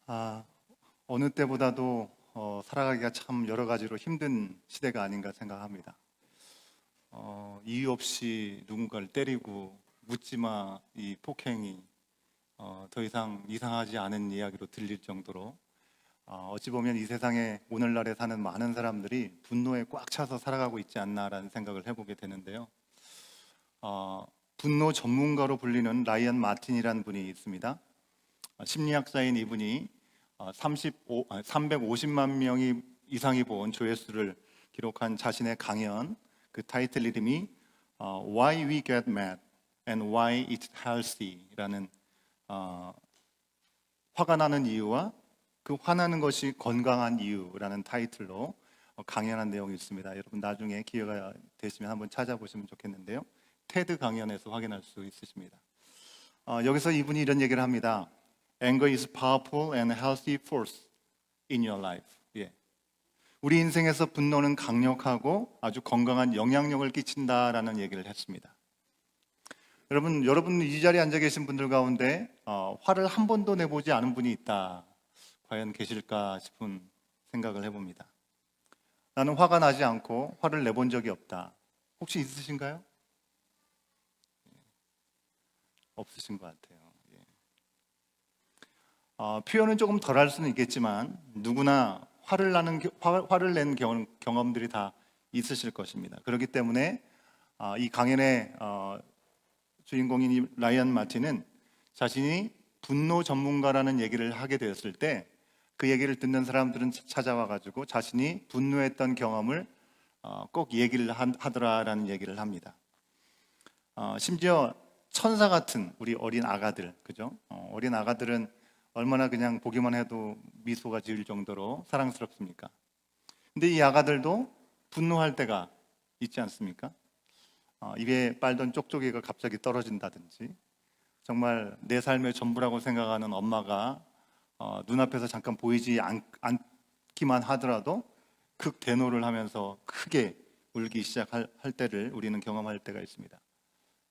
아, 어느 때보다도 살아가기가 참 여러 가지로 힘든 시대가 아닌가 생각합니다. 이유 없이 누군가를 때리고 묻지마 이 폭행이 더 이상 이상하지 않은 이야기로 들릴 정도로 어찌 보면 이 세상에 오늘날에 사는 많은 사람들이 분노에 꽉 차서 살아가고 있지 않나라는 생각을 해보게 되는데요. 분노 전문가로 불리는 라이언 마틴이라는 분이 있습니다. 심리학자인 이분이 350만 명이 이상이 본 조회수를 기록한 자신의 강연, 그 타이틀 이름이 Why We Get Mad and Why It's Healthy라는 화가 나는 이유와 그 화나는 것이 건강한 이유라는 타이틀로 강연한 내용이 있습니다. 여러분 나중에 기회가 되시면 한번 찾아보시면 좋겠는데요. 테드 강연에서 확인할 수 있으십니다. 여기서 이분이 이런 얘기를 합니다. Anger is powerful and healthy force in your life. 예. 우리 인생에서 분노는 강력하고 아주 건강한 영향력을 끼친다라는 얘기를 했습니다. 여러분 이 자리에 앉아 계신 분들 가운데 화를 한 번도 내보지 않은 분이 있다. 과연 계실까 싶은 생각을 해봅니다. 나는 화가 나지 않고 화를 내본 적이 없다. 혹시 있으신가요? 없으신 것 같아요. 표현은 조금 덜할 수는 있겠지만 누구나 화를 낸 경험들이 다 있으실 것입니다. 그렇기 때문에 이 강연의 주인공인 이 라이언 마틴은 자신이 분노 전문가라는 얘기를 하게 되었을 때 그 얘기를 듣는 사람들은 찾아와 가지고 자신이 분노했던 경험을 꼭 얘기를 하더라라는 얘기를 합니다. 심지어 천사 같은 우리 어린 아가들, 그죠? 어린 아가들은 얼마나 그냥 보기만 해도 미소가 지을 정도로 사랑스럽습니까? 근데 이 아가들도 분노할 때가 있지 않습니까? 입에 빨던 쪽쪽이가 갑자기 떨어진다든지, 정말 내 삶의 전부라고 생각하는 엄마가 눈앞에서 잠깐 보이지 않기만 하더라도 극대노를 하면서 크게 울기 시작할 때를 우리는 경험할 때가 있습니다.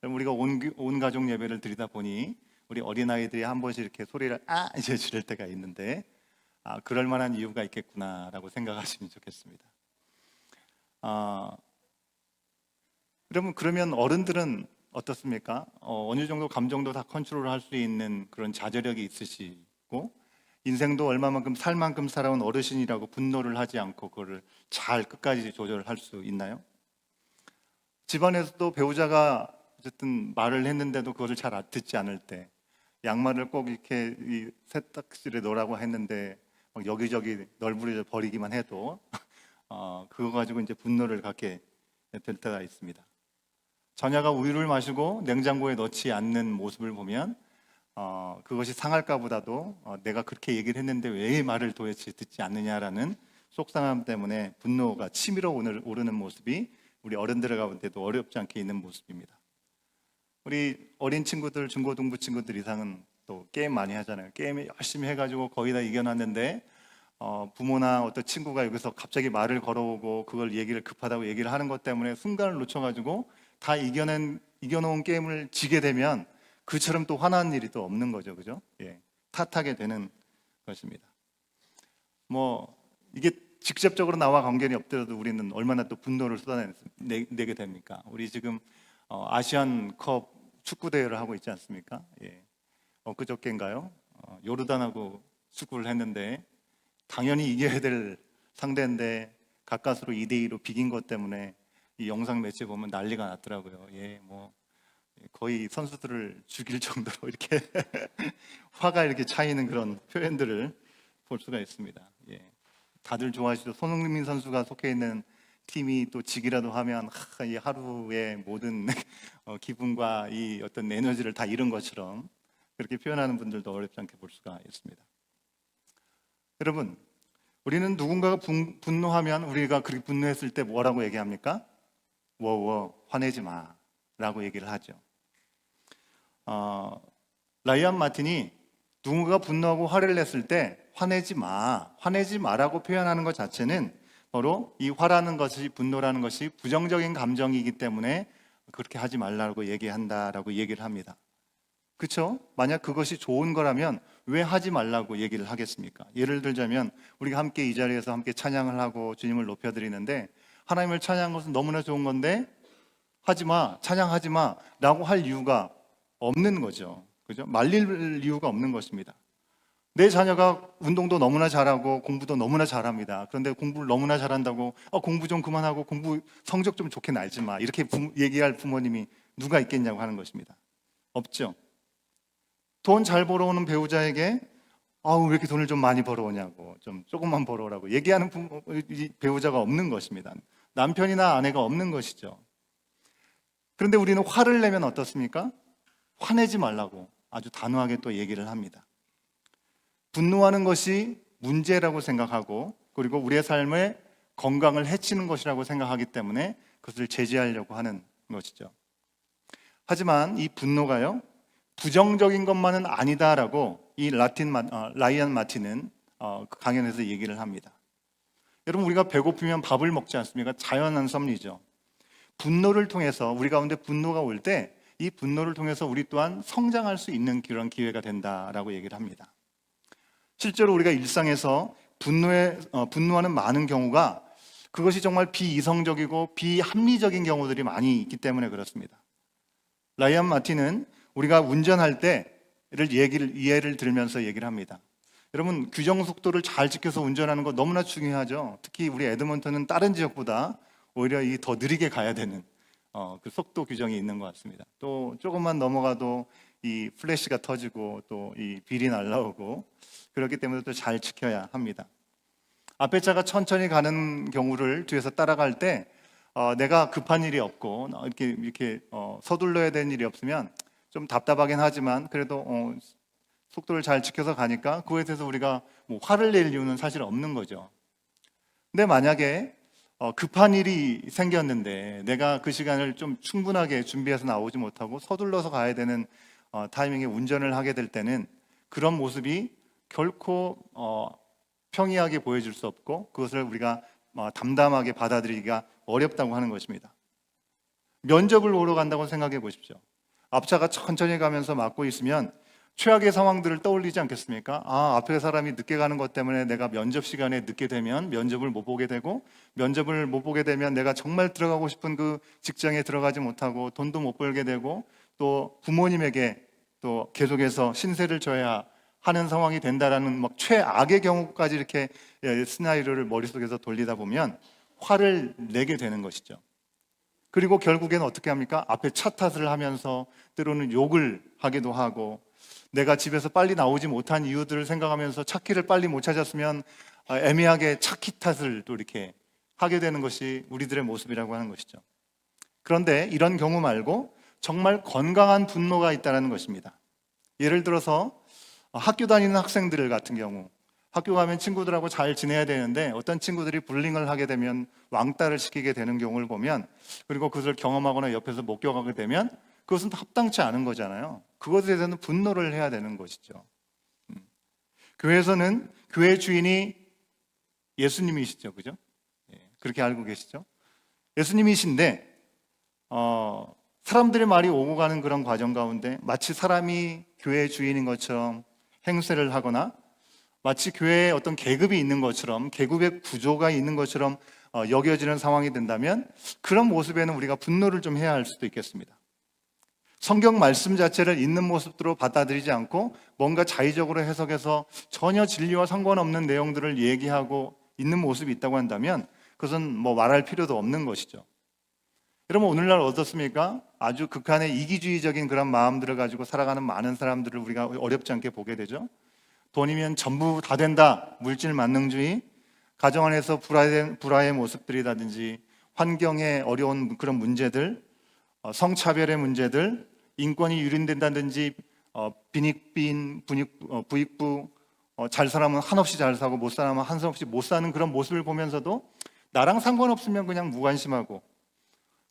우리가 온 가족 예배를 드리다 보니 우리 어린아이들이 한 번씩 이렇게 소리를 이제 지를 때가 있는데 그럴 만한 이유가 있겠구나라고 생각하시면 좋겠습니다. 여러분 그러면 어른들은 어떻습니까? 어느 정도 감정도 다 컨트롤할 수 있는 그런 자제력이 있으시고 인생도 얼마만큼 살 만큼 살아온 어르신이라고 분노를 하지 않고 그거를 잘 끝까지 조절할 수 있나요? 집안에서도 배우자가 어쨌든 말을 했는데도 그것을 잘 듣지 않을 때 양말을 꼭 이렇게 이 세탁실에 넣으라고 했는데 막 여기저기 널브러져 버리기만 해도 그거 가지고 이제 분노를 갖게 될 때가 있습니다. 자녀가 우유를 마시고 냉장고에 넣지 않는 모습을 보면 그것이 상할까 보다도 내가 그렇게 얘기를 했는데 왜 이 말을 도대체 듣지 않느냐라는 속상함 때문에 분노가 치밀어 오르는 모습이 우리 어른들 가운데도 어렵지 않게 있는 모습입니다. 우리 어린 친구들, 중고등부 친구들 이상은 또 게임 많이 하잖아요. 게임 열심히 해가지고 거의 다 이겨놨는데 부모나 어떤 친구가 여기서 갑자기 말을 걸어오고 그걸 얘기를 급하다고 얘기를 하는 것 때문에 순간을 놓쳐가지고 다 이겨놓은 게임을 지게 되면 그처럼 또 화나는 일이 또 없는 거죠, 그죠? 예, 탓하게 되는 것입니다. 뭐 이게 직접적으로 나와 관계는 없더라도 우리는 얼마나 또 분노를 쏟아내게 됩니까? 우리 지금 아시안컵 축구 대회를 하고 있지 않습니까? 예. 엊그저께인가요? 요르단하고 축구를 했는데 당연히 이겨야 될 상대인데 가까스로 2대2로 비긴 것 때문에 이 영상 매체 보면 난리가 났더라고요. 예, 뭐 거의 선수들을 죽일 정도로 이렇게 화가 이렇게 차이는 그런 표현들을 볼 수가 있습니다. 예. 다들 좋아하시죠. 손흥민 선수가 속해 있는 팀이 또 지기라도 하면 이 하루의 모든 기분과 이 어떤 에너지를 다 잃은 것처럼 그렇게 표현하는 분들도 어렵지 않게 볼 수가 있습니다. 여러분, 우리는 누군가가 분노하면 우리가 그렇게 분노했을 때 뭐라고 얘기합니까? 워워 화내지 마 라고 얘기를 하죠. 라이언 마틴이 누군가가 분노하고 화를 냈을 때 화내지 마라고 표현하는 것 자체는 바로 이 화라는 것이, 분노라는 것이 부정적인 감정이기 때문에 그렇게 하지 말라고 얘기한다라고 얘기를 합니다. 그렇죠? 만약 그것이 좋은 거라면 왜 하지 말라고 얘기를 하겠습니까? 예를 들자면 우리가 함께 이 자리에서 함께 찬양을 하고 주님을 높여드리는데, 하나님을 찬양하는 것은 너무나 좋은 건데 하지 마, 찬양하지 마 라고 할 이유가 없는 거죠. 그죠? 말릴 이유가 없는 것입니다. 내 자녀가 운동도 너무나 잘하고 공부도 너무나 잘합니다. 그런데 공부를 너무나 잘한다고 공부 좀 그만하고 공부 성적 좀 좋게 날지 마, 이렇게 얘기할 부모님이 누가 있겠냐고 하는 것입니다. 없죠. 돈 잘 벌어오는 배우자에게 왜 이렇게 돈을 좀 많이 벌어오냐고, 좀 조금만 벌어오라고 얘기하는 배우자가 없는 것입니다. 남편이나 아내가 없는 것이죠. 그런데 우리는 화를 내면 어떻습니까? 화내지 말라고 아주 단호하게 또 얘기를 합니다. 분노하는 것이 문제라고 생각하고, 그리고 우리의 삶의 건강을 해치는 것이라고 생각하기 때문에 그것을 제지하려고 하는 것이죠. 하지만 이 분노가요, 부정적인 것만은 아니다라고 이 라이언 마틴은 그 강연에서 얘기를 합니다. 여러분, 우리가 배고프면 밥을 먹지 않습니까? 자연한 섭리죠. 분노를 통해서, 우리 가운데 분노가 올 때 이 분노를 통해서 우리 또한 성장할 수 있는 그런 기회가 된다라고 얘기를 합니다. 실제로 우리가 일상에서 분노하는 많은 경우가, 그것이 정말 비이성적이고 비합리적인 경우들이 많이 있기 때문에 그렇습니다. 라이언 마틴은 우리가 운전할 때를 예를 들면서 얘기를 합니다. 여러분, 규정 속도를 잘 지켜서 운전하는 거 너무나 중요하죠. 특히 우리 에드먼턴은 다른 지역보다 오히려 더 느리게 가야 되는 그 속도 규정이 있는 것 같습니다. 또 조금만 넘어가도 이 플래시가 터지고 또 이 빌이 날라오고, 그렇기 때문에 또 잘 지켜야 합니다. 앞에 차가 천천히 가는 경우를 뒤에서 따라갈 때 내가 급한 일이 없고 이렇게 서둘러야 되는 일이 없으면 좀 답답하긴 하지만 그래도 속도를 잘 지켜서 가니까 그거에 대해서 우리가 뭐 화를 낼 이유는 사실 없는 거죠. 근데 만약에 급한 일이 생겼는데 내가 그 시간을 좀 충분하게 준비해서 나오지 못하고 서둘러서 가야 되는 타이밍에 운전을 하게 될 때는 그런 모습이 결코 평이하게 보여줄 수 없고, 그것을 우리가 담담하게 받아들이기가 어렵다고 하는 것입니다. 면접을 보러 간다고 생각해 보십시오. 앞차가 천천히 가면서 막고 있으면 최악의 상황들을 떠올리지 않겠습니까? 앞에 사람이 늦게 가는 것 때문에 내가 면접 시간에 늦게 되면 면접을 못 보게 되고, 면접을 못 보게 되면 내가 정말 들어가고 싶은 그 직장에 들어가지 못하고 돈도 못 벌게 되고, 또 부모님에게 또 계속해서 신세를 져야 하는 상황이 된다라는 최악의 경우까지 이렇게 시나리오를 머릿속에서 돌리다 보면 화를 내게 되는 것이죠. 그리고 결국에는 어떻게 합니까? 앞에 차 탓을 하면서 때로는 욕을 하기도 하고, 내가 집에서 빨리 나오지 못한 이유들을 생각하면서 차키를 빨리 못 찾았으면 애매하게 차키 탓을 또 이렇게 하게 되는 것이 우리들의 모습이라고 하는 것이죠. 그런데 이런 경우 말고 정말 건강한 분노가 있다는 것입니다. 예를 들어서 학교 다니는 학생들 같은 경우, 학교 가면 친구들하고 잘 지내야 되는데 어떤 친구들이 불링을 하게 되면 왕따를 시키게 되는 경우를 보면, 그리고 그것을 경험하거나 옆에서 목격하게 되면 그것은 합당치 않은 거잖아요. 그것에 대해서는 분노를 해야 되는 것이죠. 교회에서는 교회 주인이 예수님이시죠, 그죠? 그렇게 알고 계시죠? 예수님이신데 사람들의 말이 오고 가는 그런 과정 가운데 마치 사람이 교회 주인인 것처럼 행세를 하거나, 마치 교회에 어떤 계급이 있는 것처럼, 계급의 구조가 있는 것처럼 여겨지는 상황이 된다면 그런 모습에는 우리가 분노를 좀 해야 할 수도 있겠습니다. 성경 말씀 자체를 있는 모습으로 받아들이지 않고 뭔가 자의적으로 해석해서 전혀 진리와 상관없는 내용들을 얘기하고 있는 모습이 있다고 한다면 그것은 말할 필요도 없는 것이죠. 여러분, 오늘날 어떻습니까? 아주 극한의 이기주의적인 그런 마음들을 가지고 살아가는 많은 사람들을 우리가 어렵지 않게 보게 되죠. 돈이면 전부 다 된다, 물질 만능주의, 가정 안에서 불화의 모습들이라든지 환경에 어려운 그런 문제들, 성차별의 문제들, 인권이 유린된다든지 빈익빈, 부익부, 잘 살아면 한없이 잘 사고 못 살아면 한없이 못 사는 그런 모습을 보면서도 나랑 상관없으면 그냥 무관심하고,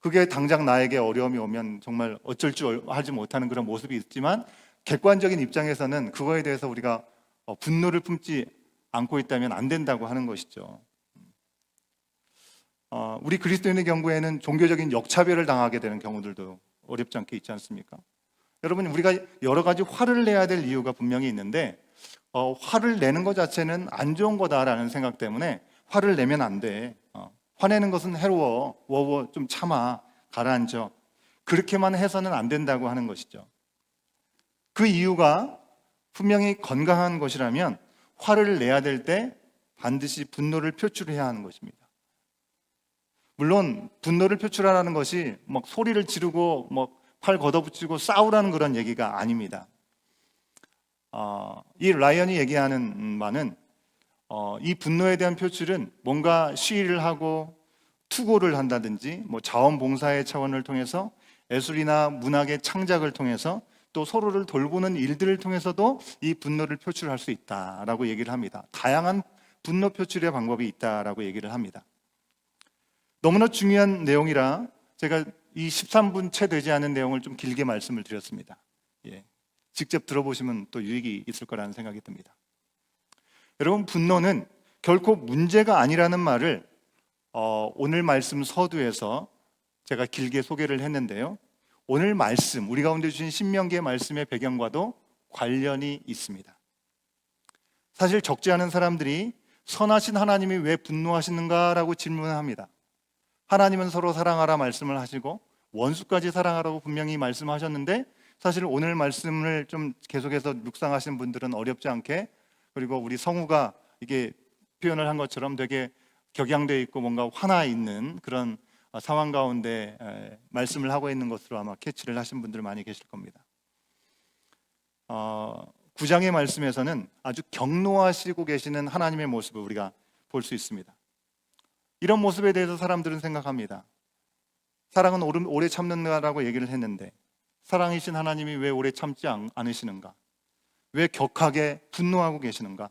그게 당장 나에게 어려움이 오면 정말 어쩔 줄 알지 못하는 그런 모습이 있지만, 객관적인 입장에서는 그거에 대해서 우리가 분노를 품지 않고 있다면 안 된다고 하는 것이죠. 우리 그리스도인의 경우에는 종교적인 역차별을 당하게 되는 경우들도 어렵지 않게 있지 않습니까? 여러분, 우리가 여러 가지 화를 내야 될 이유가 분명히 있는데 화를 내는 것 자체는 안 좋은 거다라는 생각 때문에 화를 내면 안 돼. 화내는 것은 해로워. 워워 좀 참아. 가라앉아. 그렇게만 해서는 안 된다고 하는 것이죠. 그 이유가 분명히 건강한 것이라면 화를 내야 될 때 반드시 분노를 표출해야 하는 것입니다. 물론 분노를 표출하라는 것이 막 소리를 지르고 팔 걷어붙이고 싸우라는 그런 얘기가 아닙니다. 이 라이언이 얘기하는 바는 이 분노에 대한 표출은 뭔가 시위를 하고 투고를 한다든지 자원봉사의 차원을 통해서 예술이나 문학의 창작을 통해서 또 서로를 돌보는 일들을 통해서도 이 분노를 표출할 수 있다라고 얘기를 합니다. 다양한 분노 표출의 방법이 있다라고 얘기를 합니다. 너무나 중요한 내용이라 제가 이 13분 채 되지 않은 내용을 좀 길게 말씀을 드렸습니다. 직접 들어보시면 또 유익이 있을 거라는 생각이 듭니다. 여러분, 분노는 결코 문제가 아니라는 말을 오늘 말씀 서두에서 제가 길게 소개를 했는데요. 오늘 말씀, 우리 가운데 주신 신명기의 말씀의 배경과도 관련이 있습니다. 사실 적지 않은 사람들이 선하신 하나님이 왜 분노하시는가라고 질문합니다. 하나님은 서로 사랑하라 말씀을 하시고 원수까지 사랑하라고 분명히 말씀하셨는데 사실 오늘 말씀을 좀 계속해서 묵상하시는 분들은 어렵지 않게, 그리고 우리 성우가 이게 표현을 한 것처럼 되게 격양되어 있고 뭔가 화나 있는 그런 상황 가운데 말씀을 하고 있는 것으로 아마 캐치를 하신 분들 많이 계실 겁니다. 9장의 말씀에서는 아주 격노하시고 계시는 하나님의 모습을 우리가 볼 수 있습니다. 이런 모습에 대해서 사람들은 생각합니다. 사랑은 오래 참는다라고 얘기를 했는데 사랑이신 하나님이 왜 오래 참지 않으시는가? 왜 격하게 분노하고 계시는가?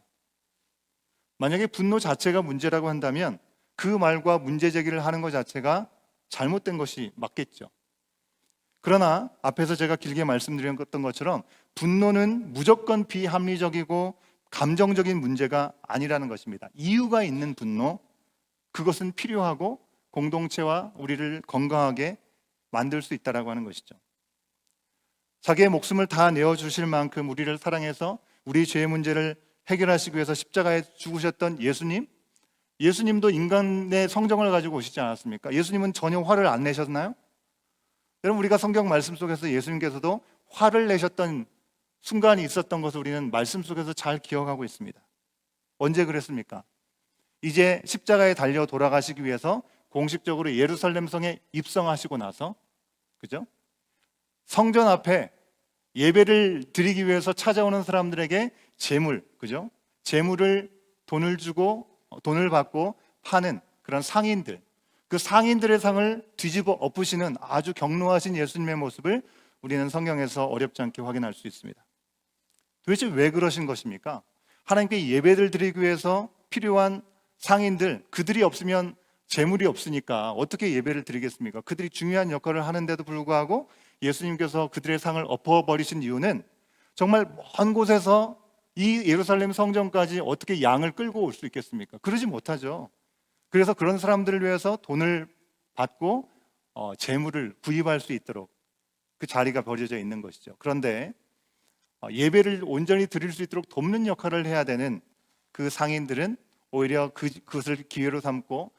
만약에 분노 자체가 문제라고 한다면 그 말과 문제 제기를 하는 것 자체가 잘못된 것이 맞겠죠. 그러나 앞에서 제가 길게 말씀드렸던 것처럼 분노는 무조건 비합리적이고 감정적인 문제가 아니라는 것입니다. 이유가 있는 분노, 그것은 필요하고 공동체와 우리를 건강하게 만들 수 있다라고 하는 것이죠. 자기의 목숨을 다 내어주실 만큼 우리를 사랑해서 우리 죄의 문제를 해결하시기 위해서 십자가에 죽으셨던 예수님도 인간의 성정을 가지고 오시지 않았습니까? 예수님은 전혀 화를 안 내셨나요? 여러분, 우리가 성경 말씀 속에서 예수님께서도 화를 내셨던 순간이 있었던 것을 우리는 말씀 속에서 잘 기억하고 있습니다. 언제 그랬습니까? 이제 십자가에 달려 돌아가시기 위해서 공식적으로 예루살렘 성에 입성하시고 나서, 그죠? 성전 앞에 예배를 드리기 위해서 찾아오는 사람들에게 재물, 그죠? 재물을 돈을 받고 파는 그런 상인들, 그 상인들의 상을 뒤집어 엎으시는 아주 격노하신 예수님의 모습을 우리는 성경에서 어렵지 않게 확인할 수 있습니다. 도대체 왜 그러신 것입니까? 하나님께 예배를 드리기 위해서 필요한 상인들, 그들이 없으면 재물이 없으니까 어떻게 예배를 드리겠습니까? 그들이 중요한 역할을 하는데도 불구하고 예수님께서 그들의 상을 엎어버리신 이유는 정말 먼 곳에서 이 예루살렘 성전까지 어떻게 양을 끌고 올 수 있겠습니까? 그러지 못하죠. 그래서 그런 사람들을 위해서 돈을 받고 재물을 구입할 수 있도록 그 자리가 벌어져 있는 것이죠. 그런데 예배를 온전히 드릴 수 있도록 돕는 역할을 해야 되는 그 상인들은 오히려 그것을 기회로 삼고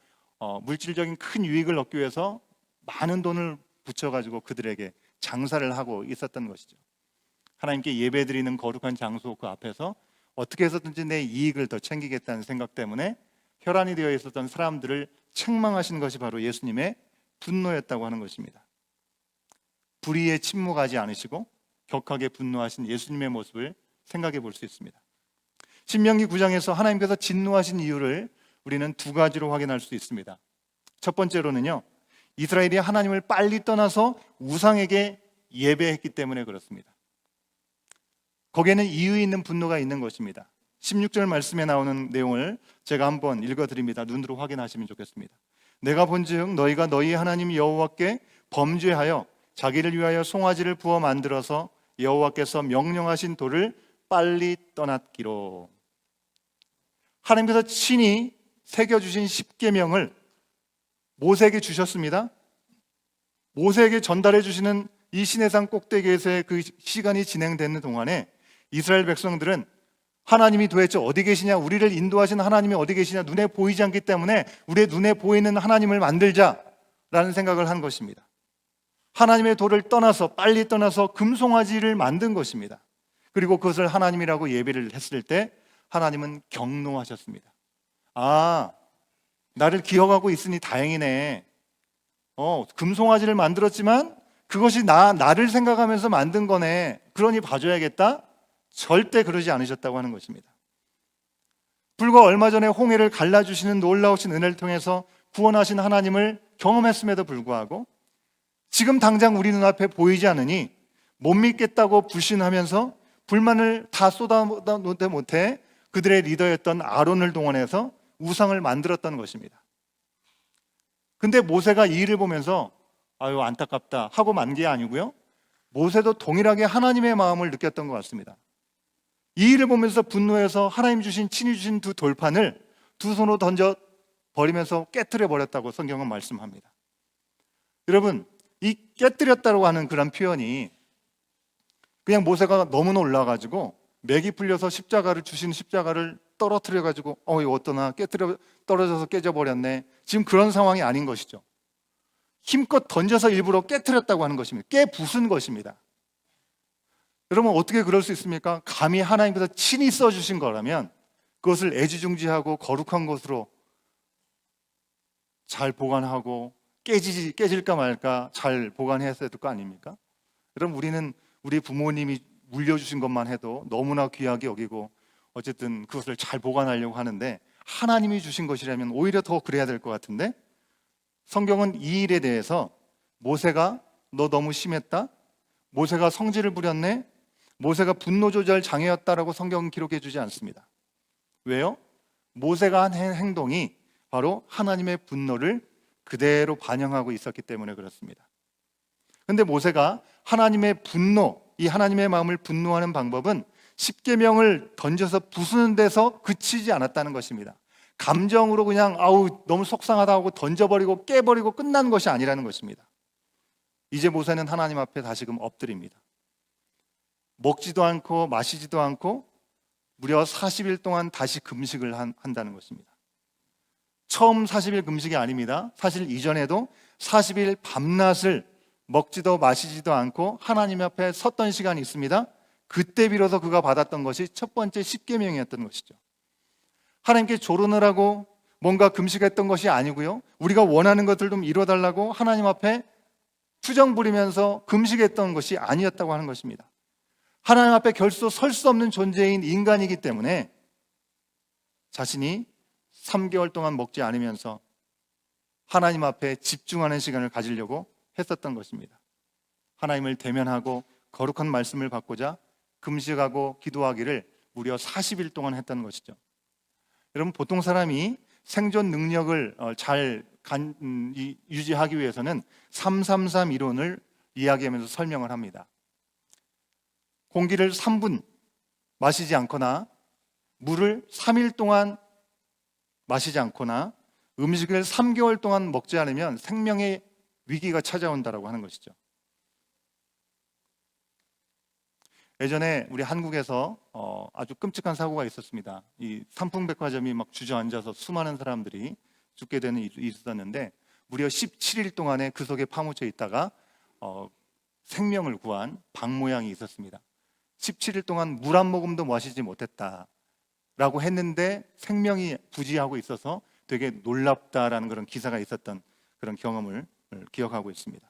물질적인 큰 유익을 얻기 위해서 많은 돈을 붙여가지고 그들에게 장사를 하고 있었던 것이죠. 하나님께 예배드리는 거룩한 장소 그 앞에서 어떻게 해서든지 내 이익을 더 챙기겠다는 생각 때문에 혈안이 되어 있었던 사람들을 책망하신 것이 바로 예수님의 분노였다고 하는 것입니다. 불의에 침묵하지 않으시고 격하게 분노하신 예수님의 모습을 생각해 볼 수 있습니다. 신명기 9장에서 하나님께서 진노하신 이유를 우리는 두 가지로 확인할 수 있습니다. 첫 번째로는요, 이스라엘이 하나님을 빨리 떠나서 우상에게 예배했기 때문에 그렇습니다. 거기에는 이유 있는 분노가 있는 것입니다. 16절 말씀에 나오는 내용을 제가 한번 읽어드립니다. 눈으로 확인하시면 좋겠습니다. 내가 본즉 너희가 너희 하나님 여호와께 범죄하여 자기를 위하여 송아지를 부어 만들어서 여호와께서 명령하신 돌을 빨리 떠났기로. 하나님께서 친히 새겨주신 10계명을 모세에게 주셨습니다. 모세에게 전달해 주시는 이 시내산 꼭대기에서의 그 시간이 진행되는 동안에 이스라엘 백성들은 하나님이 도대체 어디 계시냐, 우리를 인도하시는 하나님이 어디 계시냐, 눈에 보이지 않기 때문에 우리의 눈에 보이는 하나님을 만들자라는 생각을 한 것입니다. 하나님의 도를 떠나서, 빨리 떠나서 금송아지를 만든 것입니다. 그리고 그것을 하나님이라고 예배를 했을 때 하나님은 경노하셨습니다. 아, 나를 기억하고 있으니 다행이네. 금송아지를 만들었지만 그것이 나를 생각하면서 만든 거네. 그러니 봐줘야겠다. 절대 그러지 않으셨다고 하는 것입니다. 불과 얼마 전에 홍해를 갈라주시는 놀라우신 은혜를 통해서 구원하신 하나님을 경험했음에도 불구하고 지금 당장 우리 눈앞에 보이지 않으니 못 믿겠다고 불신하면서 불만을 다 쏟아놓지 못해 그들의 리더였던 아론을 동원해서 우상을 만들었던 것입니다. 근데 모세가 이 일을 보면서 아유 안타깝다 하고 만 게 아니고요, 모세도 동일하게 하나님의 마음을 느꼈던 것 같습니다. 이 일을 보면서 분노해서 하나님 주신, 친히 주신 두 돌판을 두 손으로 던져 버리면서 깨트려 버렸다고 성경은 말씀합니다. 여러분, 이 깨뜨렸다고 하는 그런 표현이 그냥 모세가 너무 놀라가지고 맥이 풀려서 주신 십자가를 떨어뜨려가지고 이거 어떠나 떨어져서 깨져버렸네, 지금 그런 상황이 아닌 것이죠. 힘껏 던져서 일부러 깨뜨렸다고 하는 것입니다. 깨부순 것입니다. 여러분, 어떻게 그럴 수 있습니까? 감히 하나님께서 친히 써주신 거라면 그것을 애지중지하고 거룩한 것으로 잘 보관하고 깨질까 말까 잘 보관했어야 될 거 아닙니까? 여러분, 우리는 우리 부모님이 물려주신 것만 해도 너무나 귀하게 여기고 어쨌든 그것을 잘 보관하려고 하는데, 하나님이 주신 것이라면 오히려 더 그래야 될 것 같은데, 성경은 이 일에 대해서 모세가 너 너무 심했다, 모세가 성질을 부렸네, 모세가 분노 조절 장애였다라고 성경은 기록해 주지 않습니다. 왜요? 모세가 한 행동이 바로 하나님의 분노를 그대로 반영하고 있었기 때문에 그렇습니다. 그런데 모세가 하나님의 분노, 이 하나님의 마음을 분노하는 방법은 십계명을 던져서 부수는 데서 그치지 않았다는 것입니다. 감정으로 그냥 너무 속상하다 하고 던져버리고 깨버리고 끝난 것이 아니라는 것입니다. 이제 모세는 하나님 앞에 다시금 엎드립니다. 먹지도 않고 마시지도 않고 무려 40일 동안 다시 금식을 한다는 것입니다. 처음 40일 금식이 아닙니다. 사실 이전에도 40일 밤낮을 먹지도 마시지도 않고 하나님 앞에 섰던 시간이 있습니다. 그때 비로소 그가 받았던 것이 첫 번째 십계명이었던 것이죠. 하나님께 조론을 하고 뭔가 금식했던 것이 아니고요, 우리가 원하는 것들 좀 이뤄달라고 하나님 앞에 투정 부리면서 금식했던 것이 아니었다고 하는 것입니다. 하나님 앞에 결코 설 수 없는 존재인 인간이기 때문에 자신이 3개월 동안 먹지 않으면서 하나님 앞에 집중하는 시간을 가지려고 했었던 것입니다. 하나님을 대면하고 거룩한 말씀을 받고자 금식하고 기도하기를 무려 40일 동안 했다는 것이죠. 여러분, 보통 사람이 생존 능력을 잘 유지하기 위해서는 333 이론을 이야기하면서 설명을 합니다. 공기를 3분 마시지 않거나 물을 3일 동안 마시지 않거나 음식을 3개월 동안 먹지 않으면 생명의 위기가 찾아온다라고 하는 것이죠. 예전에 우리 한국에서 아주 끔찍한 사고가 있었습니다. 이 삼풍백화점이 막 주저앉아서 수많은 사람들이 죽게 되는 일이 있었는데, 무려 17일 동안에 그 속에 파묻혀 있다가 생명을 구한 박 모양이 있었습니다. 17일 동안 물 한 모금도 마시지 못했다라고 했는데 생명이 부지하고 있어서 되게 놀랍다라는 그런 기사가 있었던 그런 경험을 기억하고 있습니다.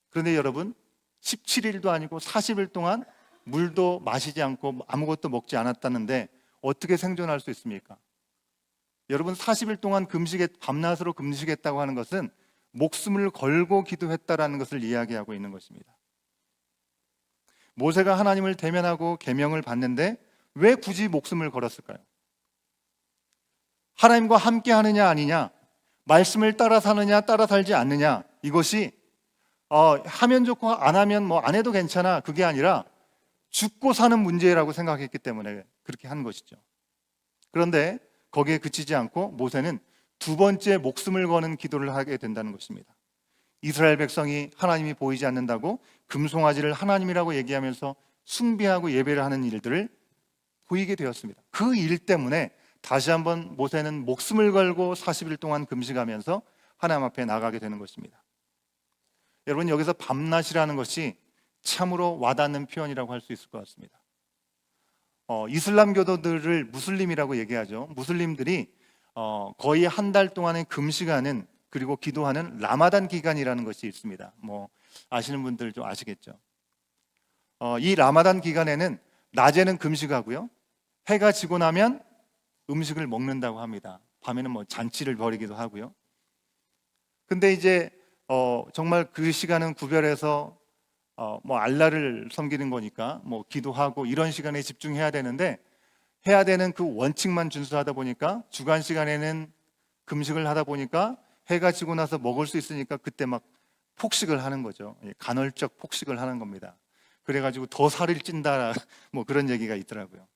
그런데 여러분, 17일도 아니고 40일 동안 물도 마시지 않고 아무것도 먹지 않았다는데 어떻게 생존할 수 있습니까? 여러분, 40일 동안 밤낮으로 금식했다고 하는 것은 목숨을 걸고 기도했다라는 것을 이야기하고 있는 것입니다. 모세가 하나님을 대면하고 계명을 받는데 왜 굳이 목숨을 걸었을까요? 하나님과 함께 하느냐 아니냐, 말씀을 따라 사느냐 따라 살지 않느냐, 이것이 하면 좋고 안 하면 안 해도 괜찮아, 그게 아니라 죽고 사는 문제라고 생각했기 때문에 그렇게 한 것이죠. 그런데 거기에 그치지 않고 모세는 두 번째 목숨을 거는 기도를 하게 된다는 것입니다. 이스라엘 백성이 하나님이 보이지 않는다고 금송아지를 하나님이라고 얘기하면서 숭배하고 예배를 하는 일들을 보이게 되었습니다. 그 일 때문에 다시 한번 모세는 목숨을 걸고 40일 동안 금식하면서 하나님 앞에 나가게 되는 것입니다. 여러분, 여기서 밤낮이라는 것이 참으로 와닿는 표현이라고 할 수 있을 것 같습니다. 이슬람 교도들을 무슬림이라고 얘기하죠. 무슬림들이 거의 한 달 동안의 금식하는, 그리고 기도하는 라마단 기간이라는 것이 있습니다. 아시는 분들 좀 아시겠죠. 이 라마단 기간에는 낮에는 금식하고요, 해가 지고 나면 음식을 먹는다고 합니다. 밤에는 잔치를 벌이기도 하고요. 근데 이제 정말 그 시간은 구별해서 알라를 섬기는 거니까 기도하고 이런 시간에 집중해야 되는데, 해야 되는 그 원칙만 준수하다 보니까 주간 시간에는 금식을 하다 보니까 해가 지고 나서 먹을 수 있으니까 그때 막 폭식을 하는 거죠. 간헐적 폭식을 하는 겁니다. 그래가지고 더 살이 찐다 그런 얘기가 있더라고요.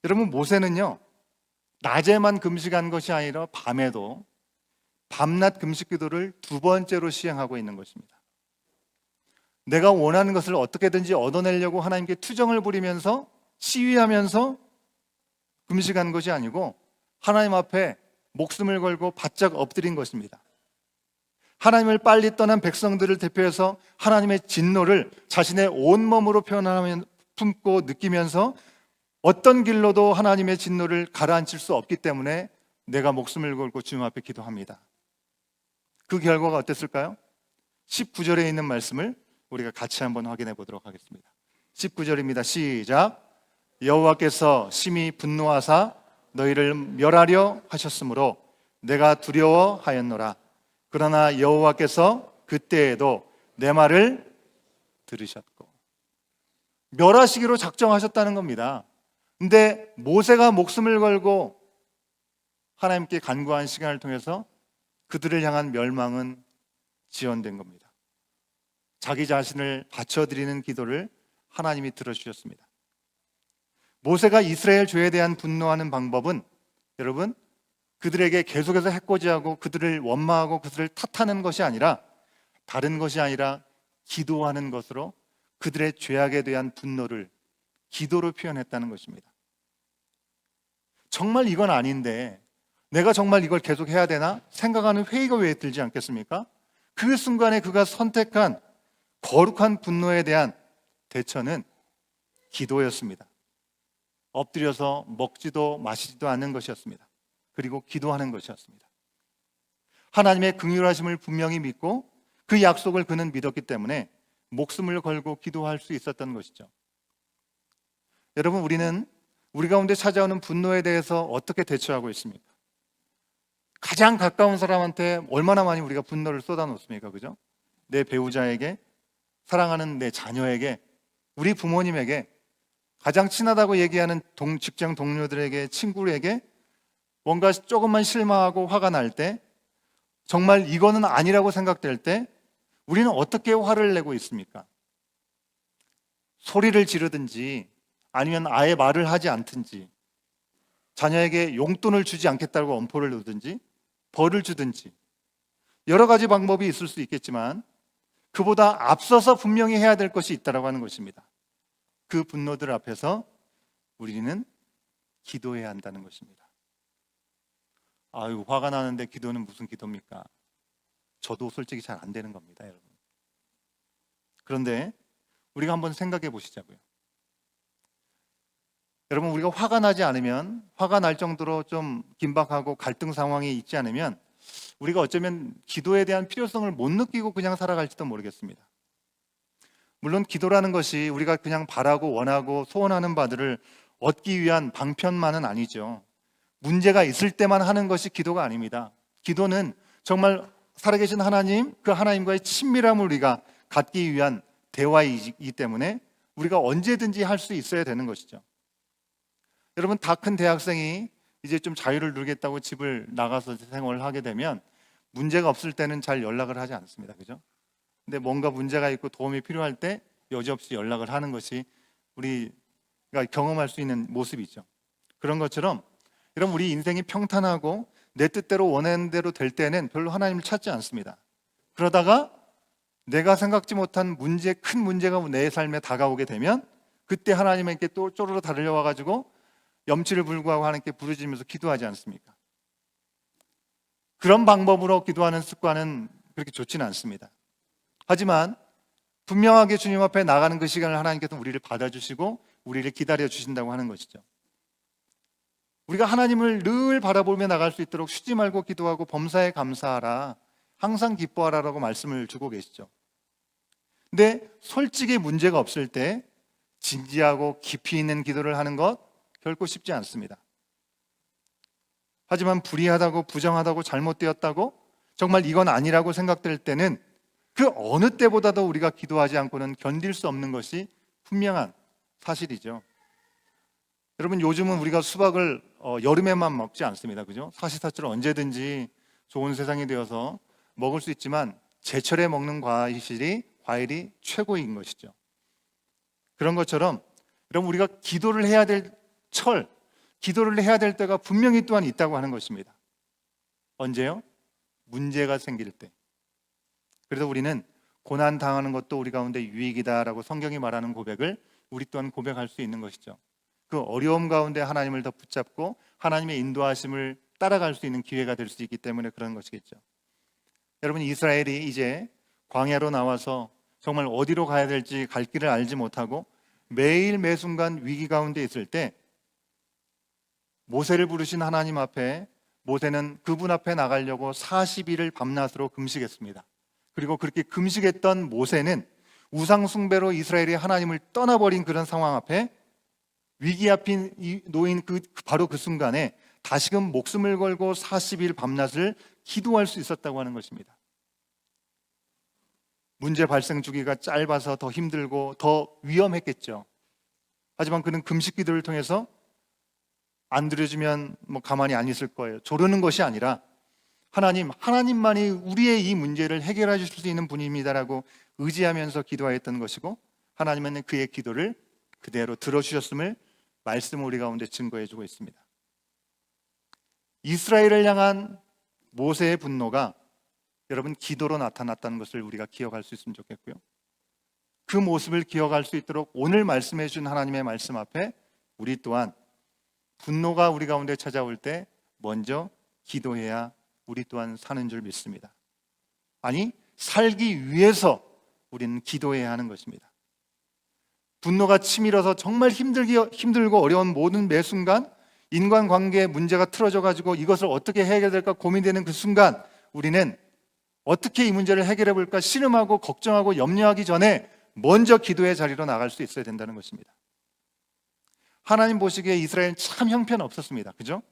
여러분, 모세는요, 낮에만 금식한 것이 아니라 밤에도 밤낮 금식 기도를 두 번째로 시행하고 있는 것입니다. 내가 원하는 것을 어떻게든지 얻어내려고 하나님께 투정을 부리면서 시위하면서 금식한 것이 아니고 하나님 앞에 목숨을 걸고 바짝 엎드린 것입니다. 하나님을 빨리 떠난 백성들을 대표해서 하나님의 진노를 자신의 온몸으로 품고 느끼면서 어떤 길로도 하나님의 진노를 가라앉힐 수 없기 때문에 내가 목숨을 걸고 주님 앞에 기도합니다. 그 결과가 어땠을까요? 19절에 있는 말씀을 우리가 같이 한번 확인해 보도록 하겠습니다. 19절입니다. 시작. 여호와께서 심히 분노하사 너희를 멸하려 하셨으므로 내가 두려워하였노라. 그러나 여호와께서 그때에도 내 말을 들으셨고, 멸하시기로 작정하셨다는 겁니다. 근데 모세가 목숨을 걸고 하나님께 간구한 시간을 통해서 그들을 향한 멸망은 지연된 겁니다. 자기 자신을 바쳐드리는 기도를 하나님이 들어주셨습니다. 모세가 이스라엘 죄에 대한 분노하는 방법은, 여러분, 그들에게 계속해서 해코지하고 그들을 원망하고 그들을 탓하는 것이 아니라, 다른 것이 아니라 기도하는 것으로 그들의 죄악에 대한 분노를 기도로 표현했다는 것입니다. 정말 이건 아닌데 내가 정말 이걸 계속 해야 되나 생각하는 회의가 왜 들지 않겠습니까? 그 순간에 그가 선택한 거룩한 분노에 대한 대처는 기도였습니다. 엎드려서 먹지도 마시지도 않는 것이었습니다. 그리고 기도하는 것이었습니다. 하나님의 긍휼하심을 분명히 믿고 그 약속을 그는 믿었기 때문에 목숨을 걸고 기도할 수 있었던 것이죠. 여러분, 우리는 우리 가운데 찾아오는 분노에 대해서 어떻게 대처하고 있습니까? 가장 가까운 사람한테 얼마나 많이 우리가 분노를 쏟아놓습니까? 그죠? 내 배우자에게, 사랑하는 내 자녀에게, 우리 부모님에게, 가장 친하다고 얘기하는 직장 동료들에게, 친구에게 뭔가 조금만 실망하고 화가 날 때, 정말 이거는 아니라고 생각될 때 우리는 어떻게 화를 내고 있습니까? 소리를 지르든지 아니면 아예 말을 하지 않든지, 자녀에게 용돈을 주지 않겠다고 엄포를 놓든지 벌을 주든지, 여러 가지 방법이 있을 수 있겠지만 그보다 앞서서 분명히 해야 될 것이 있다고 하는 것입니다. 그 분노들 앞에서 우리는 기도해야 한다는 것입니다. 아유, 화가 나는데 기도는 무슨 기도입니까? 저도 솔직히 잘 안 되는 겁니다, 여러분. 그런데 우리가 한번 생각해 보시자고요. 여러분, 우리가 화가 나지 않으면, 화가 날 정도로 좀 긴박하고 갈등 상황이 있지 않으면 우리가 어쩌면 기도에 대한 필요성을 못 느끼고 그냥 살아갈지도 모르겠습니다. 물론 기도라는 것이 우리가 그냥 바라고 원하고 소원하는 바들을 얻기 위한 방편만은 아니죠. 문제가 있을 때만 하는 것이 기도가 아닙니다. 기도는 정말 살아계신 하나님, 그 하나님과의 친밀함을 우리가 갖기 위한 대화이기 때문에 우리가 언제든지 할 수 있어야 되는 것이죠. 여러분, 다 큰 대학생이 이제 좀 자유를 누리겠다고 집을 나가서 생활을 하게 되면 문제가 없을 때는 잘 연락을 하지 않습니다. 그죠? 근데 뭔가 문제가 있고 도움이 필요할 때 여지없이 연락을 하는 것이 우리가 경험할 수 있는 모습이죠. 그런 것처럼 여러분, 우리 인생이 평탄하고 내 뜻대로 원하는 대로 될 때는 별로 하나님을 찾지 않습니다. 그러다가 내가 생각지 못한 큰 문제가 내 삶에 다가오게 되면 그때 하나님께 또 쪼르르 달려와 가지고 염치를 불구하고 하나님께 부르짖으면서 기도하지 않습니까? 그런 방법으로 기도하는 습관은 그렇게 좋지는 않습니다. 하지만 분명하게 주님 앞에 나가는 그 시간을 하나님께서 우리를 받아주시고 우리를 기다려 주신다고 하는 것이죠. 우리가 하나님을 늘 바라보며 나갈 수 있도록 쉬지 말고 기도하고 범사에 감사하라, 항상 기뻐하라라고 말씀을 주고 계시죠. 근데 솔직히 문제가 없을 때 진지하고 깊이 있는 기도를 하는 것 결코 쉽지 않습니다. 하지만 불의하다고, 부정하다고, 잘못되었다고, 정말 이건 아니라고 생각될 때는 그 어느 때보다도 우리가 기도하지 않고는 견딜 수 없는 것이 분명한 사실이죠. 여러분, 요즘은 우리가 수박을 여름에만 먹지 않습니다. 그죠? 사시사철 언제든지 좋은 세상이 되어서 먹을 수 있지만 제철에 먹는 과일이 최고인 것이죠. 그런 것처럼 여러분, 우리가 기도를 해야 될 기도를 해야 될 때가 분명히 또한 있다고 하는 것입니다. 언제요? 문제가 생길 때. 그래서 우리는 고난 당하는 것도 우리 가운데 유익이다라고 성경이 말하는 고백을 우리 또한 고백할 수 있는 것이죠. 그 어려움 가운데 하나님을 더 붙잡고 하나님의 인도하심을 따라갈 수 있는 기회가 될 수 있기 때문에 그런 것이겠죠. 여러분, 이스라엘이 이제 광야로 나와서 정말 어디로 가야 될지 갈 길을 알지 못하고 매일 매순간 위기 가운데 있을 때 모세를 부르신 하나님 앞에 모세는 그분 앞에 나가려고 40일을 밤낮으로 금식했습니다. 그리고 그렇게 금식했던 모세는 우상 숭배로 이스라엘이 하나님을 떠나버린 그런 상황 앞에 위기 앞에 놓인 바로 그 순간에 다시금 목숨을 걸고 40일 밤낮을 기도할 수 있었다고 하는 것입니다. 문제 발생 주기가 짧아서 더 힘들고 더 위험했겠죠. 하지만 그는 금식 기도를 통해서 안 들어주면 가만히 안 있을 거예요. 조르는 것이 아니라 하나님만이 우리의 이 문제를 해결해 주실 수 있는 분입니다라고 의지하면서 기도하였던 것이고, 하나님은 그의 기도를 그대로 들어주셨음을 말씀 우리 가운데 증거해 주고 있습니다. 이스라엘을 향한 모세의 분노가 여러분 기도로 나타났다는 것을 우리가 기억할 수 있으면 좋겠고요. 그 모습을 기억할 수 있도록 오늘 말씀해 준 하나님의 말씀 앞에 우리 또한 분노가 우리 가운데 찾아올 때 먼저 기도해야 우리 또한 사는 줄 믿습니다. 아니, 살기 위해서 우리는 기도해야 하는 것입니다. 분노가 치밀어서 정말 힘들고 어려운 모든 매 순간 인간관계에 문제가 틀어져 가지고 이것을 어떻게 해결될까 고민되는 그 순간 우리는 어떻게 이 문제를 해결해 볼까 신음하고 걱정하고 염려하기 전에 먼저 기도의 자리로 나갈 수 있어야 된다는 것입니다. 하나님 보시기에 이스라엘은 참 형편없었습니다. 그죠?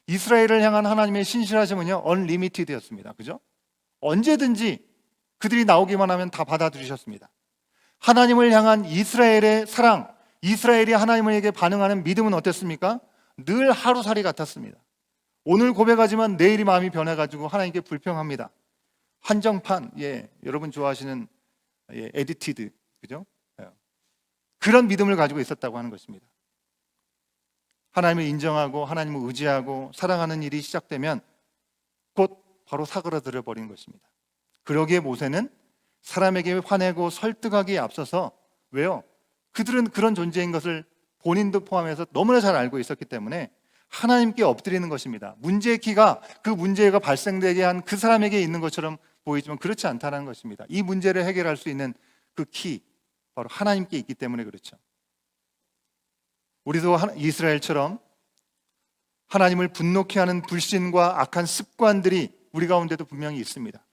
이스라엘을 향한 하나님의 신실하심은요, unlimited였습니다. 그죠? 언제든지 그들이 나오기만 하면 다 받아들이셨습니다. 하나님을 향한 이스라엘의 사랑, 이스라엘이 하나님에게 반응하는 믿음은 어땠습니까? 늘 하루살이 같았습니다. 오늘 고백하지만 내일이 마음이 변해가지고 하나님께 불평합니다. 한정판, 여러분 좋아하시는 에디티드, 그죠? 그런 믿음을 가지고 있었다고 하는 것입니다. 하나님을 인정하고 하나님을 의지하고 사랑하는 일이 시작되면 곧 바로 사그라들어 버린 것입니다. 그러기에 모세는 사람에게 화내고 설득하기에 앞서서, 왜요? 그들은 그런 존재인 것을 본인도 포함해서 너무나 잘 알고 있었기 때문에 하나님께 엎드리는 것입니다. 문제의 키가 그 문제가 발생되게 한 그 사람에게 있는 것처럼 보이지만 그렇지 않다는 것입니다. 이 문제를 해결할 수 있는 그 키, 바로 하나님께 있기 때문에 그렇죠. 우리도 이스라엘처럼 하나님을 분노케 하는 불신과 악한 습관들이 우리 가운데도 분명히 있습니다.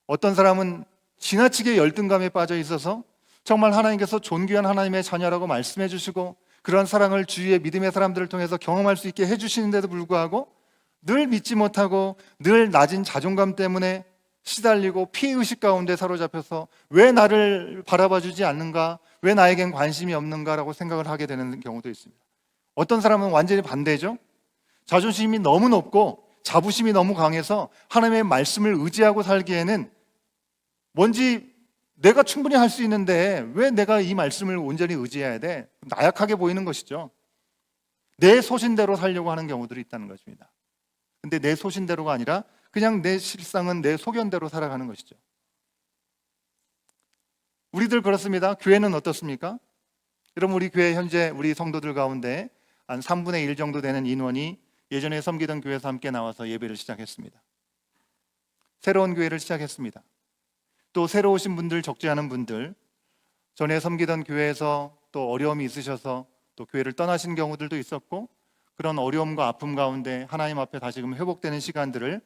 어떤 사람은 지나치게 열등감에 빠져 있어서 정말 하나님께서 존귀한 하나님의 자녀라고 말씀해 주시고 그런 사랑을 주위의 믿음의 사람들을 통해서 경험할 수 있게 해주시는데도 불구하고 늘 믿지 못하고 늘 낮은 자존감 때문에 시달리고 피해의식 가운데 사로잡혀서 왜 나를 바라봐 주지 않는가, 왜 나에겐 관심이 없는가라고 생각을 하게 되는 경우도 있습니다. 어떤 사람은 완전히 반대죠. 자존심이 너무 높고 자부심이 너무 강해서 하나님의 말씀을 의지하고 살기에는 뭔지 내가 충분히 할 수 있는데 왜 내가 이 말씀을 온전히 의지해야 돼? 나약하게 보이는 것이죠. 내 소신대로 살려고 하는 경우들이 있다는 것입니다. 근데 내 소신대로가 아니라 그냥 내 실상은 내 소견대로 살아가는 것이죠. 우리들 그렇습니다. 교회는 어떻습니까? 여러분, 우리 교회 현재 우리 성도들 가운데 한 3분의 1 정도 되는 인원이 예전에 섬기던 교회에서 함께 나와서 예배를 시작했습니다. 새로운 교회를 시작했습니다. 또 새로 오신 분들, 적지 않은 분들, 전에 섬기던 교회에서 또 어려움이 있으셔서 또 교회를 떠나신 경우들도 있었고, 그런 어려움과 아픔 가운데 하나님 앞에 다시금 회복되는 시간들을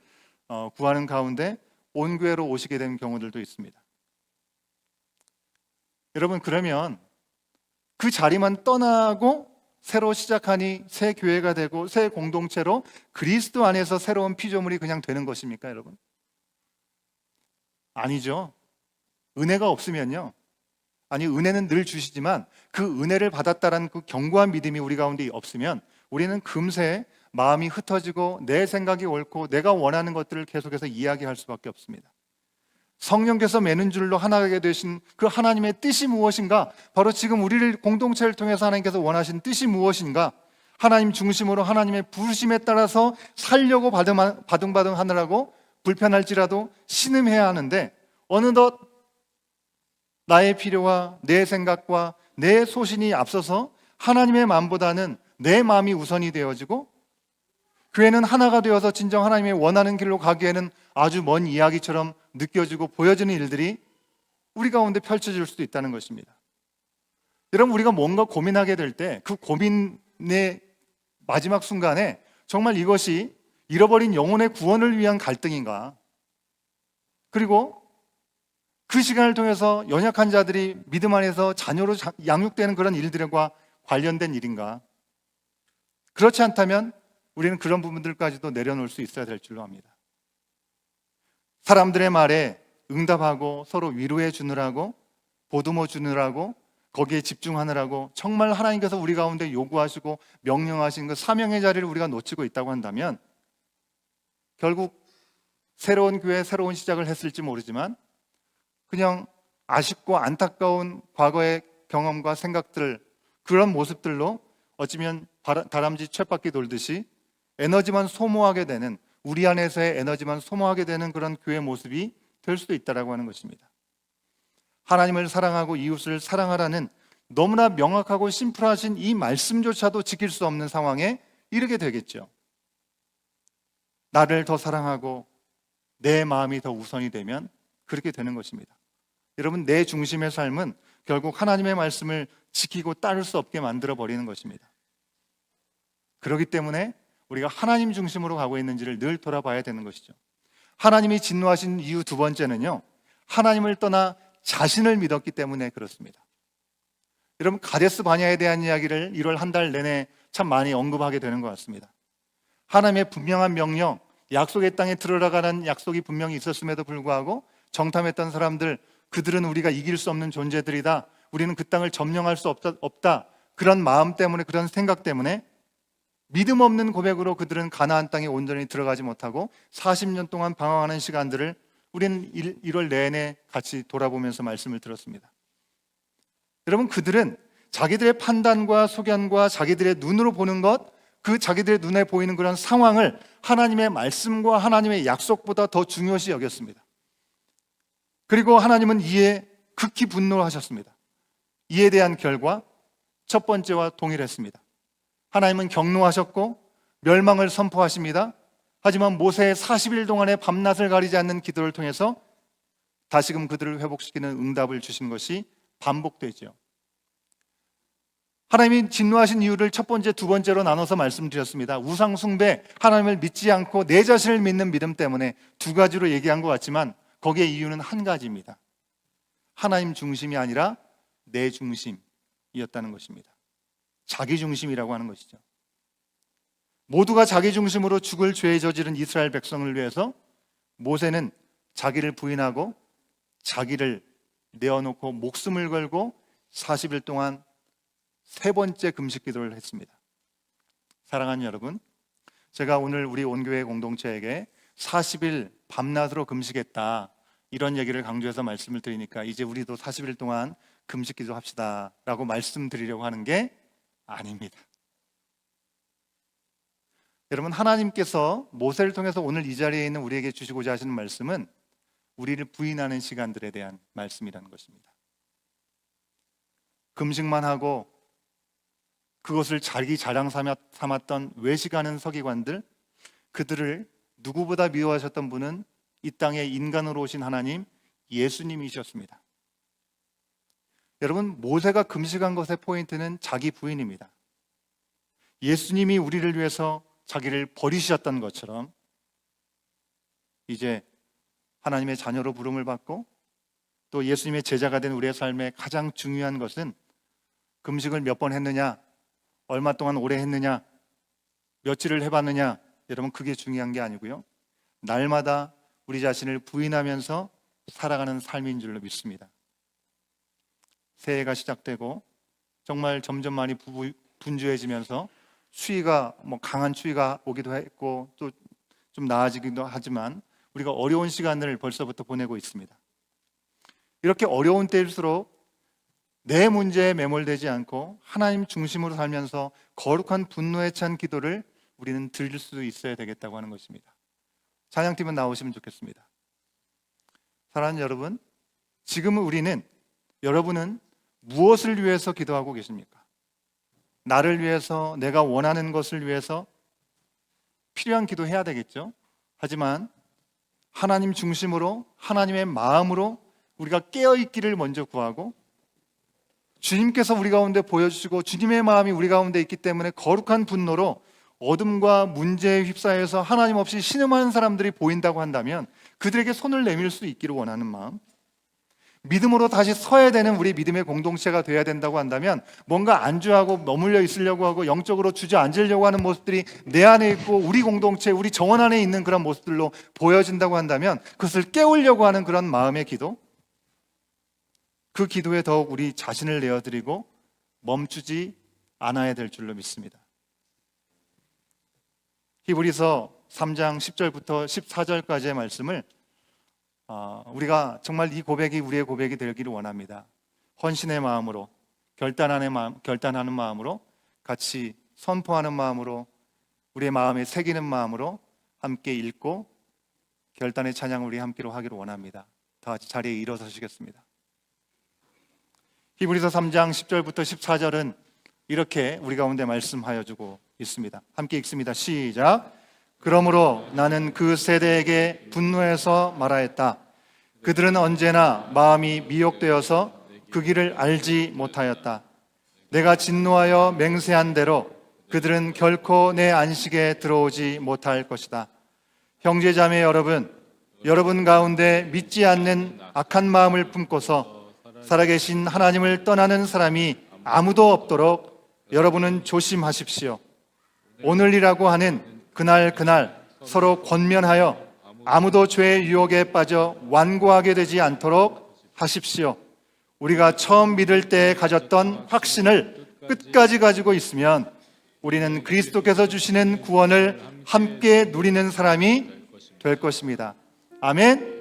구하는 가운데 온 교회로 오시게 된 경우들도 있습니다. 여러분, 그러면 그 자리만 떠나고 새로 시작하니 새 교회가 되고 새 공동체로 그리스도 안에서 새로운 피조물이 그냥 되는 것입니까, 여러분? 아니죠. 은혜가 없으면요, 아니, 은혜는 늘 주시지만 그 은혜를 받았다라는 그 견고한 믿음이 우리 가운데 없으면 우리는 금세 마음이 흩어지고 내 생각이 옳고 내가 원하는 것들을 계속해서 이야기할 수밖에 없습니다. 성령께서 매는 줄로 하나가 되신 그 하나님의 뜻이 무엇인가? 바로 지금 우리를 공동체를 통해서 하나님께서 원하신 뜻이 무엇인가? 하나님 중심으로 하나님의 부르심에 따라서 살려고 바등바등 하느라고 불편할지라도 신음해야 하는데, 어느덧 나의 필요와 내 생각과 내 소신이 앞서서 하나님의 마음보다는 내 마음이 우선이 되어지고, 교회는 하나가 되어서 진정 하나님의 원하는 길로 가기에는 아주 먼 이야기처럼 느껴지고 보여지는 일들이 우리 가운데 펼쳐질 수도 있다는 것입니다. 여러분, 우리가 뭔가 고민하게 될 때 그 고민의 마지막 순간에 정말 이것이 잃어버린 영혼의 구원을 위한 갈등인가? 그리고 그 시간을 통해서 연약한 자들이 믿음 안에서 자녀로 양육되는 그런 일들과 관련된 일인가? 그렇지 않다면 우리는 그런 부분들까지도 내려놓을 수 있어야 될 줄로 압니다. 사람들의 말에 응답하고 서로 위로해 주느라고, 보듬어 주느라고, 거기에 집중하느라고 정말 하나님께서 우리 가운데 요구하시고 명령하신 그 사명의 자리를 우리가 놓치고 있다고 한다면 결국 새로운 교회, 새로운 시작을 했을지 모르지만 그냥 아쉽고 안타까운 과거의 경험과 생각들, 그런 모습들로 어쩌면 다람쥐 쳇바퀴 돌듯이 에너지만 소모하게 되는, 우리 안에서의 에너지만 소모하게 되는 그런 교회 모습이 될 수도 있다고 하는 것입니다. 하나님을 사랑하고 이웃을 사랑하라는 너무나 명확하고 심플하신 이 말씀조차도 지킬 수 없는 상황에 이르게 되겠죠. 나를 더 사랑하고 내 마음이 더 우선이 되면 그렇게 되는 것입니다. 여러분, 내 중심의 삶은 결국 하나님의 말씀을 지키고 따를 수 없게 만들어 버리는 것입니다. 그렇기 때문에 우리가 하나님 중심으로 가고 있는지를 늘 돌아봐야 되는 것이죠. 하나님이 진노하신 이유 두 번째는요, 하나님을 떠나 자신을 믿었기 때문에 그렇습니다. 여러분, 가데스 바냐에 대한 이야기를 1월 한 달 내내 참 많이 언급하게 되는 것 같습니다. 하나님의 분명한 명령, 약속의 땅에 들어가라는 약속이 분명히 있었음에도 불구하고 정탐했던 사람들, 그들은 우리가 이길 수 없는 존재들이다, 우리는 그 땅을 점령할 수 없다, 그런 마음 때문에, 그런 생각 때문에 믿음 없는 고백으로 그들은 가나안 땅에 온전히 들어가지 못하고 40년 동안 방황하는 시간들을 우리는 1월 내내 같이 돌아보면서 말씀을 들었습니다. 여러분, 그들은 자기들의 판단과 소견과 자기들의 눈으로 보는 것, 그 자기들의 눈에 보이는 그런 상황을 하나님의 말씀과 하나님의 약속보다 더 중요시 여겼습니다. 그리고 하나님은 이에 극히 분노하셨습니다. 이에 대한 결과 첫 번째와 동일했습니다. 하나님은 경노하셨고 멸망을 선포하십니다. 하지만 모세의 40일 동안의 밤낮을 가리지 않는 기도를 통해서 다시금 그들을 회복시키는 응답을 주신 것이 반복되죠. 하나님이 진노하신 이유를 첫 번째, 두 번째로 나눠서 말씀드렸습니다. 우상 숭배, 하나님을 믿지 않고 내 자신을 믿는 믿음 때문에 두 가지로 얘기한 것 같지만 거기에 이유는 한 가지입니다. 하나님 중심이 아니라 내 중심이었다는 것입니다. 자기 중심이라고 하는 것이죠. 모두가 자기 중심으로 죽을 죄에 저지른 이스라엘 백성을 위해서 모세는 자기를 부인하고 자기를 내어놓고 목숨을 걸고 40일 동안 세 번째 금식 기도를 했습니다. 사랑하는 여러분, 제가 오늘 우리 온교회 공동체에게 40일 밤낮으로 금식했다, 이런 얘기를 강조해서 말씀을 드리니까 이제 우리도 40일 동안 금식 기도합시다 라고 말씀드리려고 하는 게 아닙니다. 여러분, 하나님께서 모세를 통해서 오늘 이 자리에 있는 우리에게 주시고자 하시는 말씀은 우리를 부인하는 시간들에 대한 말씀이라는 것입니다. 금식만 하고 그것을 자기 자랑 삼았던 외식하는 서기관들, 그들을 누구보다 미워하셨던 분은 이 땅에 인간으로 오신 하나님 예수님이셨습니다. 여러분, 모세가 금식한 것의 포인트는 자기 부인입니다. 예수님이 우리를 위해서 자기를 버리셨던 것처럼 이제 하나님의 자녀로 부름을 받고 또 예수님의 제자가 된 우리의 삶에 가장 중요한 것은 금식을 몇 번 했느냐, 얼마 동안 오래 했느냐, 며칠을 해봤느냐, 여러분 그게 중요한 게 아니고요, 날마다 우리 자신을 부인하면서 살아가는 삶인 줄로 믿습니다. 새해가 시작되고 정말 점점 많이 분주해지면서 추위가 강한 추위가 오기도 했고 또 좀 나아지기도 하지만 우리가 어려운 시간을 벌써부터 보내고 있습니다. 이렇게 어려운 때일수록 내 문제에 매몰되지 않고 하나님 중심으로 살면서 거룩한 분노에 찬 기도를 우리는 드릴 수 있어야 되겠다고 하는 것입니다. 찬양팀은 나오시면 좋겠습니다. 사랑하는 여러분, 지금 여러분은 무엇을 위해서 기도하고 계십니까? 나를 위해서, 내가 원하는 것을 위해서 필요한 기도해야 되겠죠. 하지만 하나님 중심으로, 하나님의 마음으로 우리가 깨어있기를 먼저 구하고, 주님께서 우리 가운데 보여주시고 주님의 마음이 우리 가운데 있기 때문에 거룩한 분노로 어둠과 문제에 휩싸여서 하나님 없이 신음하는 사람들이 보인다고 한다면 그들에게 손을 내밀 수 있기를 원하는 마음, 믿음으로 다시 서야 되는 우리 믿음의 공동체가 되어야 된다고 한다면 뭔가 안주하고 머물러 있으려고 하고 영적으로 주저앉으려고 하는 모습들이 내 안에 있고 우리 공동체, 우리 정원 안에 있는 그런 모습들로 보여진다고 한다면 그것을 깨우려고 하는 그런 마음의 기도, 그 기도에 더욱 우리 자신을 내어드리고 멈추지 않아야 될 줄로 믿습니다. 히브리서 3장 10절부터 14절까지의 말씀을 우리가 정말 이 고백이 우리의 고백이 되기를 원합니다. 헌신의 마음으로, 결단하는 마음으로, 같이 선포하는 마음으로, 우리의 마음에 새기는 마음으로 함께 읽고 결단의 찬양을 우리 함께로 하기를 원합니다. 다 같이 자리에 일어서시겠습니다. 히브리서 3장 10절부터 14절은 이렇게 우리 가운데 말씀하여 주고 있습니다. 함께 읽습니다. 시작. 그러므로 나는 그 세대에게 분노해서 말하였다. 그들은 언제나 마음이 미혹되어서 그 길을 알지 못하였다. 내가 진노하여 맹세한 대로 그들은 결코 내 안식에 들어오지 못할 것이다. 형제자매 여러분 가운데 믿지 않는 악한 마음을 품고서 살아계신 하나님을 떠나는 사람이 아무도 없도록 여러분은 조심하십시오. 오늘이라고 하는 그날 서로 권면하여 아무도 죄의 유혹에 빠져 완고하게 되지 않도록 하십시오. 우리가 처음 믿을 때 가졌던 확신을 끝까지 가지고 있으면 우리는 그리스도께서 주시는 구원을 함께 누리는 사람이 될 것입니다. 아멘.